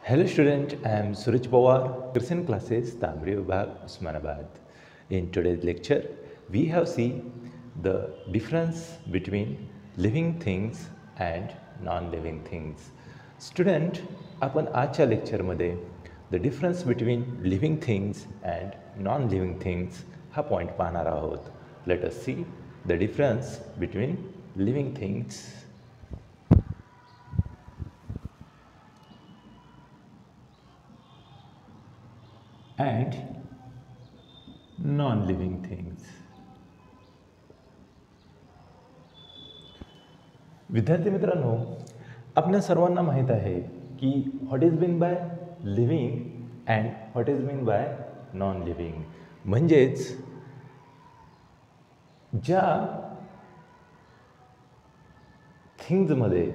Hello student, I am Suraj Pawar, Christian classes, Tamri Vibhag, Usmanabad. In today's lecture, we have seen the difference between living things and non-living things. Student, आपण आजच्या लेक्चरमध्ये the difference between living things and non living things हा point पाहणार आहोत. Let us see the difference between living things and non-living things. विद्यार्थी मित्रांनो, आपल्या सर्वांना माहीत आहे की what is mean by living and what is mean by non living. म्हणजेच ज्या थिंग्जमध्ये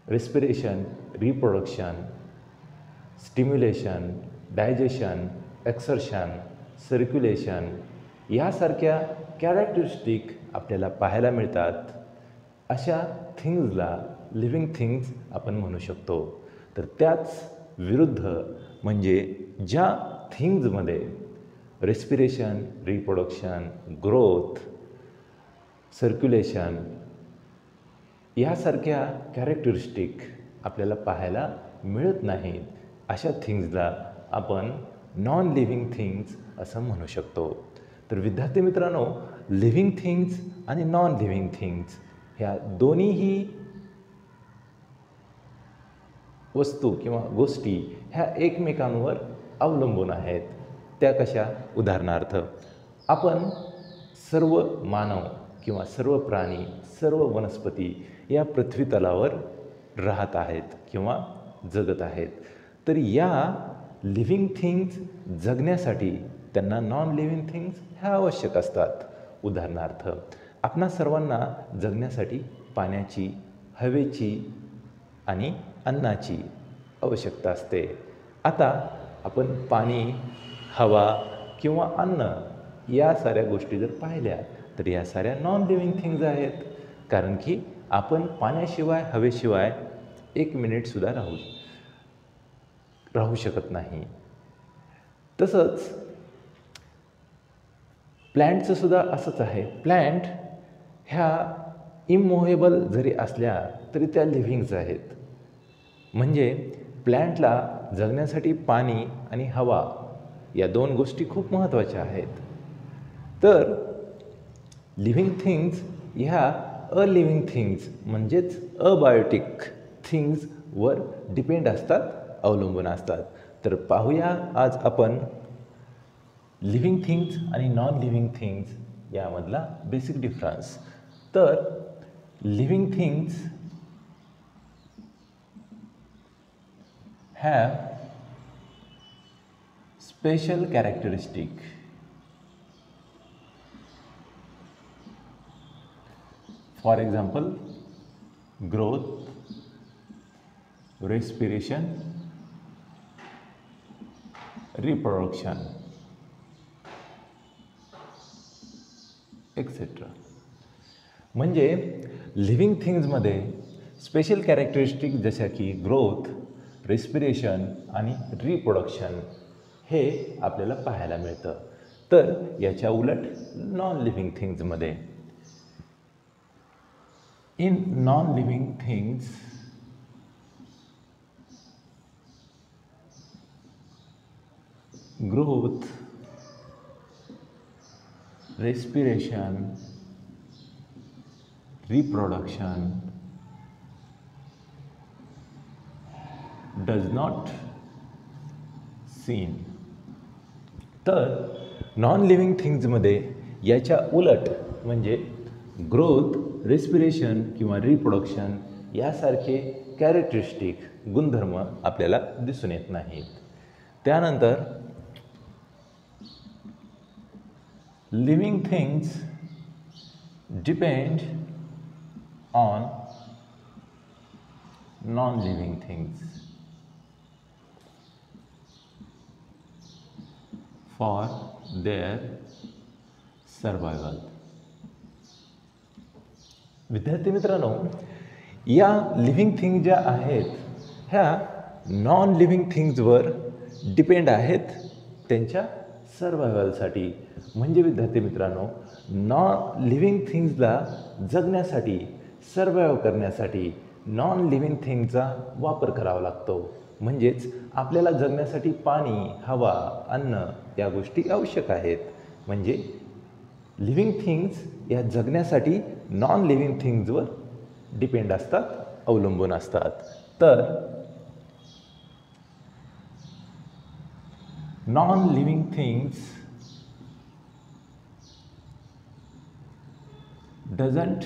respiration, reproduction, stimulation, digestion, excretion, circulation यासारख्या कॅरेक्टरिस्टिक आपल्याला पाहायला मिळतात, अशा थिंग्जला लिव्हिंग थिंग्स आपण म्हणू शकतो. तर त्याच विरुद्ध म्हणजे ज्या थिंग्जमध्ये रेस्पिरेशन, रिप्रोडक्शन, ग्रोथ, सर्क्युलेशन यासारख्या कॅरेक्टरिस्टिक आपल्याला पाहायला मिळत नाहीत, अशा थिंग्जला आपण नॉन लिव्हिंग थिंग्स असं म्हणू शकतो. तर विद्यार्थी मित्रांनो, लिव्हिंग थिंग्स आणि नॉन लिव्हिंग थिंग्स ह्या दोन्हीही वस्तू किंवा गोष्टी ह्या एकमेकांवर अवलंबून आहेत. त्या कशा? उदाहरणार्थ, आपण सर्व मानव किंवा सर्व प्राणी, सर्व वनस्पती या पृथ्वीतलावर राहत आहेत किंवा जगत आहेत. तर या लिव्हिंग थिंग्स जगण्यासाठी त्यांना नॉन लिव्हिंग थिंग्स ह्या आवश्यक असतात. उदाहरणार्थ, आपणा सर्वांना जगण्यासाठी पाण्याची, हवेची आणि अन्नाची आवश्यकता असते. आता आपण पाणी, हवा किंवा अन्न या साऱ्या गोष्टी जर पाहिल्या तर या साऱ्या नॉन लिव्हिंग थिंग्ज आहेत. कारण की आपण पाण्याशिवाय, हवेशिवाय एक मिनिटसुद्धा राहू शकत नाही. तसंच प्लॅन्टचं सुद्धा असंच आहे. प्लॅन्ट ह्या इमोव्हेबल जरी असल्या तरी त्या लिव्हिंग्ज आहेत. म्हणजे प्लॅन्टला जगण्यासाठी पाणी आणि हवा या दोन गोष्टी खूप महत्त्वाच्या आहेत. तर लिव्हिंग थिंग्स ह्या अलिव्हिंग थिंग्स म्हणजेच अबायोटिक थिंग्सवर डिपेंड असतात, अवलंबून असतात. तर पाहूया आज आपण लिव्हिंग थिंग्स आणि नॉन लिव्हिंग थिंग्स यामधला बेसिक डिफरन्स. तर living things have special characteristic. For example, growth, respiration, reproduction, etc. म्हणजे लिव्हिंग थिंग्समध्ये स्पेशल कॅरेक्टरिस्टिक जशा की ग्रोथ, रेस्पिरेशन आणि रिप्रोडक्शन हे आपल्याला पाहायला मिळतं. तर याच्या उलट नॉन लिव्हिंग थिंग्समध्ये, in non living things growth, respiration, reproduction does not seen. तर नॉन लिव्हिंग थिंग्समध्ये याच्या उलट म्हणजे ग्रोथ, रेस्पिरेशन किंवा रिप्रोडक्शन यासारखे कॅरेक्टरिस्टिक, गुणधर्म आपल्याला दिसून येत नाहीत. त्यानंतर living things depend on non-living things for their survival. विद्यार्थी मित्रांनो, या लिव्हिंग थिंग ज्या आहेत ह्या नॉन लिव्हिंग थिंग्जवर डिपेंड आहेत त्यांच्या सर्वायवलसाठी. म्हणजे विद्यार्थी मित्रांनो, नॉन लिव्हिंग थिंग्जला जगण्यासाठी, सर्वायव करण्यासाठी नॉन लिव्हिंग थिंगचा वापर करावा लागतो. म्हणजेच आपल्याला जगण्यासाठी पाणी, हवा, अन्न या गोष्टी आवश्यक आहेत. म्हणजे लिव्हिंग थिंग्स या जगण्यासाठी नॉन लिव्हिंग थिंग्जवर डिपेंड असतात, अवलंबून असतात. तर नॉन लिव्हिंग थिंग्स डझंट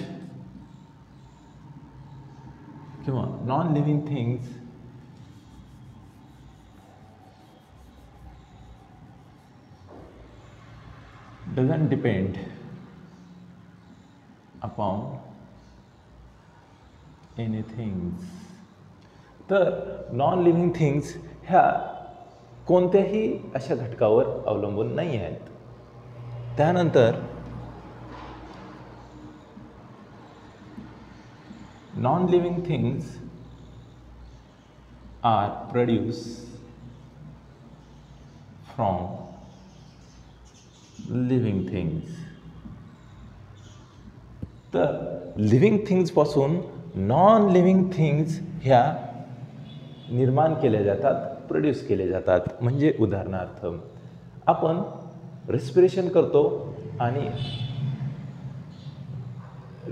किंवा non living things doesn't depend upon anything. तर नॉन लिव्हिंग थिंग्स ह्या कोणत्याही अशा घटकावर अवलंबून नाही आहेत. त्यानंतर non living things are produce from living things. तर लिव्हिंग थिंग्सपासून नॉन लिव्हिंग थिंग्स ह्या निर्माण केल्या जातात, प्रोड्यूस केले जातात. म्हणजे उदाहरणार्थ आपण रेस्पिरेशन करतो आणि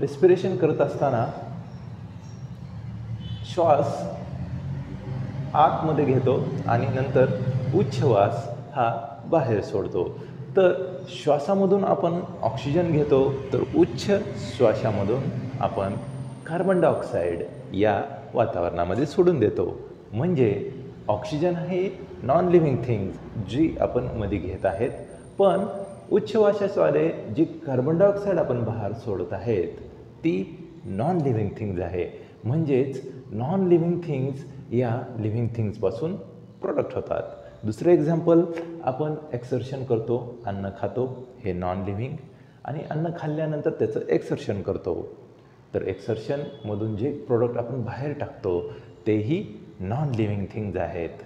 रेस्पिरेशन करत असताना श्वास आतमध्ये घेतो आणि नंतर उच्छ्वास हा बाहेर सोडतो. तर श्वासामधून आपण ऑक्सिजन घेतो, तर उच्च श्वासामधून आपण कार्बन डायऑक्साईड या वातावरणामध्ये सोडून देतो. म्हणजे ऑक्सिजन हे नॉन लिव्हिंग थिंग्स जी आपण मध्ये घेत आहेत, पण उच्छ्वासाद्वारे जी कार्बन डायऑक्साईड आपण बाहेर सोडत आहेत ती नॉन लिव्हिंग थिंग्ज आहे. म्हणजेच नॉन लिव्हिंग थिंग्स या लिव्हिंग थिंग्सपासून प्रोडक्ट होतात. दुसरं एक्झाम्पल, आपण एक्सर्शन करतो, अन्न खातो, हे नॉन लिव्हिंग, आणि अन्न खाल्ल्यानंतर त्याचं एक्सर्शन करतो, तर एक्सर्शनमधून जे प्रोडक्ट आपण बाहेर टाकतो तेही नॉन लिव्हिंग थिंग्ज आहेत.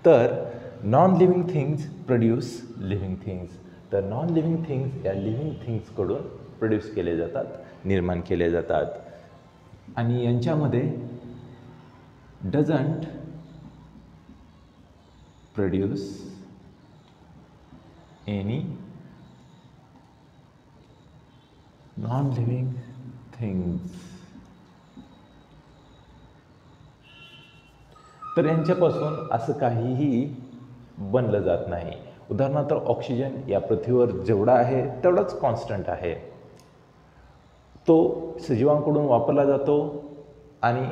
तर non living things produce living things. तर नॉन लिव्हिंग थिंग्स या लिव्हिंग थिंग्सकडून प्रोड्यूस केले जातात, निर्माण केले जातात. आणि यांच्यामध्ये doesn't produce any non-living things. तर यांच्यापासून असं काहीही बनलं जात नाही. उदाहरणार्थ ऑक्सिजन या पृथ्वीवर जेवढा आहे तेवढाच कॉन्स्टंट आहे. तो सजीवांकडून वापरला जातो आणि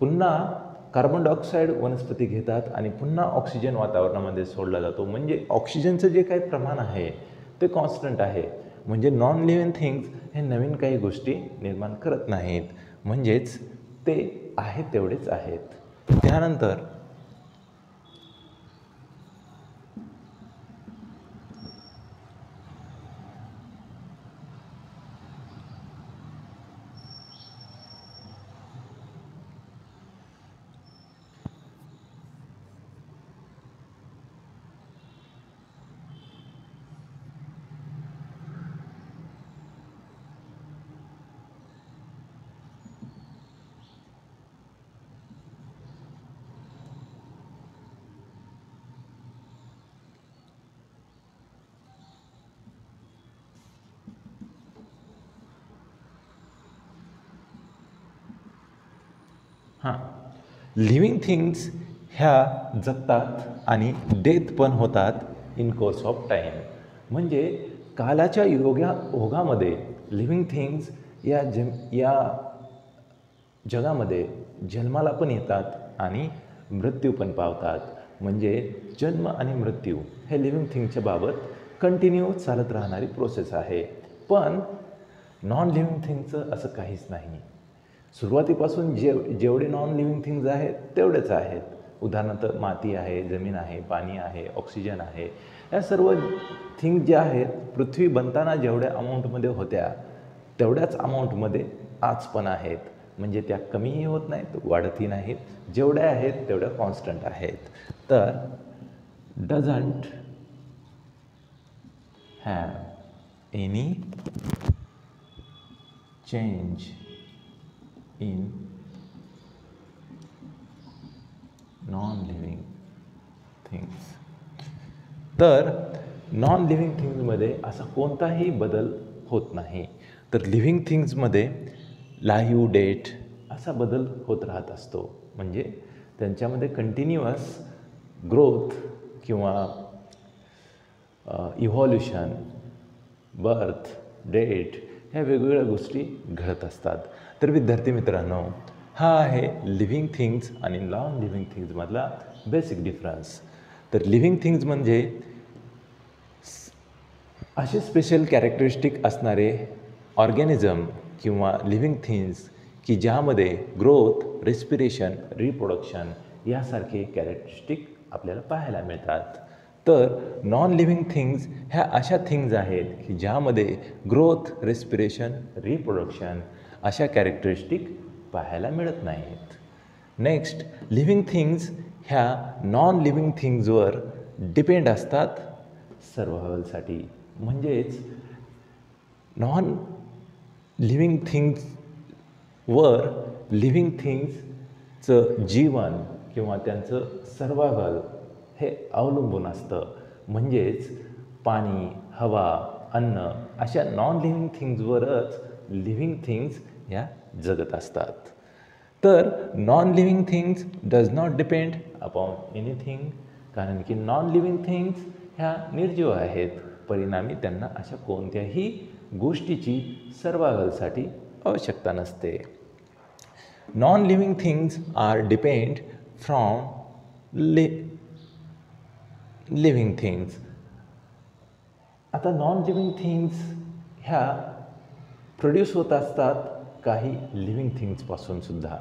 पुन्हा कार्बन डायऑक्साईड वनस्पती घेतात आणि पुन्हा ऑक्सिजन वातावरणामध्ये सोडला जातो. म्हणजे ऑक्सिजनचं जे काही प्रमाण आहे ते कॉन्स्टंट आहे. म्हणजे नॉन लिव्हिंग थिंग्स हे नवीन काही गोष्टी निर्माण करत नाहीत. म्हणजेच ते आहेत तेवढेच आहेत. त्यानंतर लिव्हिंग थिंग्स ह्या जगतात आणि डेथ पण होतात इन कोर्स ऑफ टाईम. म्हणजे कालाच्या ओघामध्ये लिव्हिंग थिंग्स या जगामध्ये जन्माला पण येतात आणि मृत्यू पण पावतात. म्हणजे जन्म आणि मृत्यू हे लिव्हिंग थिंगच्या बाबत कंटिन्यू चालत राहणारी प्रोसेस आहे. पण नॉन लिव्हिंग थिंगचं असं काहीच नाही. सुरुवातीपासून जेवढे नॉन लिव्हिंग थिंग्ज आहेत तेवढेच आहेत. उदाहरणार्थ माती आहे, जमीन आहे, पाणी आहे, ऑक्सिजन आहे. या सर्व थिंग ज्या आहेत पृथ्वी बनताना जेवढ्या अमाऊंटमध्ये होत्या तेवढ्याच अमाऊंटमध्ये आज पण आहेत. म्हणजे त्या कमीही होत नाहीत, वाढतही नाहीत, जेवढ्या आहेत तेवढ्या कॉन्स्टंट आहेत. तर doesn't have any change in non living things. तर नॉन लिव्हिंग थिंग्समध्ये असा कोणताही बदल होत नाही. तर लिव्हिंग थिंग्समध्ये लाईव्ह डेट असा बदल होत राहत असतो. म्हणजे त्यांच्यामध्ये कंटिन्युअस ग्रोथ किंवा इव्हॉल्युशन, बर्थ, डेट ह्या वेगवेगळ्या गोष्टी घडत असतात. तर विद्यार्थी मित्रांनो, हा आहे लिव्हिंग थिंग्स आणि नॉन लिव्हिंग थिंग्समधला बेसिक डिफरन्स. तर लिव्हिंग थिंग्स म्हणजे असे स्पेशल कॅरेक्टरिस्टिक असणारे ऑर्गॅनिझम किंवा लिव्हिंग थिंग्स की ज्यामध्ये ग्रोथ, रेस्पिरेशन, रिप्रोडक्शन यासारखे कॅरेक्टरिस्टिक आपल्याला पाहायला मिळतात. तर नॉन लिव्हिंग थिंग्स ह्या अशा थिंग्ज आहेत की ज्यामध्ये ग्रोथ, रेस्पिरेशन, रिप्रोडक्शन अशा कॅरेक्टरिस्टिक पाहायला मिळत नाहीत. नेक्स्ट, लिव्हिंग थिंग्स ह्या नॉन लिव्हिंग थिंग्जवर डिपेंड असतात सर्व्हायवलसाठी. म्हणजेच नॉन लिव्हिंग थिंग्सवर लिव्हिंग थिंग्सचं जीवन किंवा त्यांचं सर्व्हायवल हे अवलंबून असतं. म्हणजेच पाणी, हवा, अन्न अशा नॉन लिव्हिंग थिंग्सवरच लिव्हिंग थिंग्स ह्या जगत असतात. तर non living things does not depend upon anything, कारण की नॉन लिव्हिंग थिंग्स ह्या निर्जीव आहेत. परिणामी त्यांना अशा कोणत्याही गोष्टीची सर्व्हायवलसाठी आवश्यकता नसते. Non living things are depend from living things. आता नॉन लिव्हिंग थिंग्स ह्या प्रोड्यूस होत असतात काही लिव्हिंग थिंग्सपासून सुद्धा.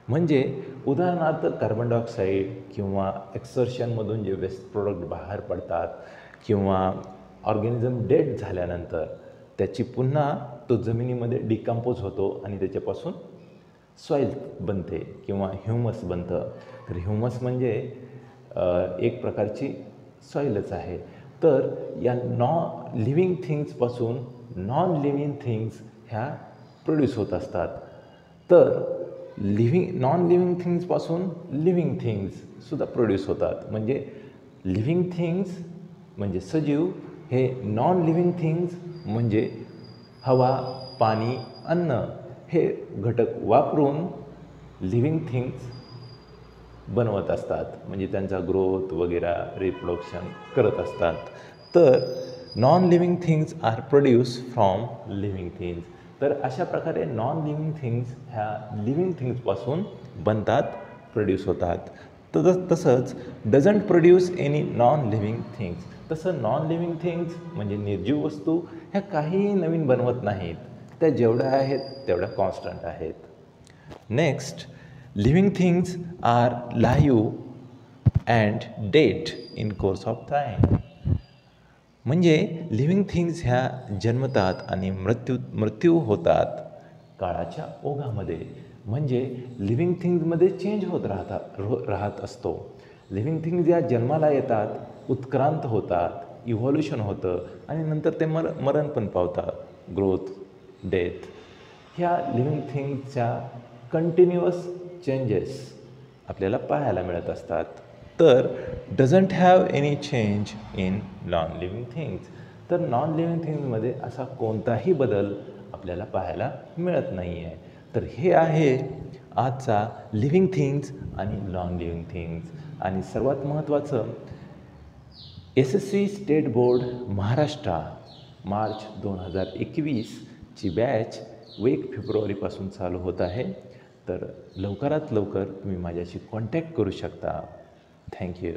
म्हणजे उदाहरणार्थ कार्बन डायऑक्साईड किंवा एक्सर्शनमधून जे वेस्ट प्रोडक्ट बाहेर पडतात किंवा ऑर्गॅनिझम डेड झाल्यानंतर त्याची पुन्हा तो जमिनीमध्ये डिकम्पोज होतो आणि त्याच्यापासून सॉईल बनते किंवा ह्युमस बनतं. तर ह्युमस म्हणजे एक प्रकारची सॉईलच आहे. तर या लिव्हिंग थिंग्सपासून नॉन लिव्हिंग थिंग्स ह्या प्रोड्यूस होत असतात. तर नॉन लिव्हिंग थिंग्सपासून लिव्हिंग थिंग्ससुद्धा प्रोड्यूस होतात. म्हणजे लिव्हिंग थिंग्स म्हणजे सजीव हे नॉन लिव्हिंग थिंग्स म्हणजे हवा, पाणी, अन्न हे घटक वापरून लिव्हिंग थिंग्स बनवत असतात. म्हणजे त्यांचा ग्रोथ वगैरे रिप्रोडक्शन करत असतात. तर non living things are produce from living things. तर अशा प्रकारे नॉन लिव्हिंग थिंग्स ह्या लिव्हिंग थिंग्सपासून बनतात, प्रोड्यूस होतात. तसंच doesn't produce any non living things. तसं नॉन लिव्हिंग थिंग्स म्हणजे निर्जीव वस्तू ह्या काहीही नवीन बनवत नाहीत. त्या जेवढ्या आहेत तेवढ्या कॉन्स्टंट आहेत. Next, living things are live and date in course of time. म्हणजे लिव्हिंग थिंग्स ह्या जन्मतात आणि मृत्यू होतात काळाच्या ओघामध्ये. म्हणजे लिव्हिंग थिंग्समध्ये चेंज होत राहत असतो. लिव्हिंग थिंग्स या जन्माला येतात, उत्क्रांत होतात, इव्हॉल्युशन होतं आणि नंतर ते मरण पण पावतात. ग्रोथ, डेथ ह्या लिव्हिंग थिंग्सच्या कंटिन्युअस चेंजेस आपल्याला पाहायला मिळत असतात. तर doesn't have any change in non living things. तर नॉन लिव्हिंग थिंग्समध्ये असा कोणताही बदल आपल्याला पाहायला मिळत नाही आहे. तर हे आहे आजचा लिव्हिंग थिंग्स आणि नॉन लिव्हिंग थिंग्स. आणि सर्वात महत्त्वाचं, SSC state board Maharashtra March 2021ची बॅच 1 फेब्रुवारीपासून चालू होत आहे. तर लवकरात लवकर तुम्ही माझ्याशी कॉन्टॅक्ट करू शकता. थँक्यू.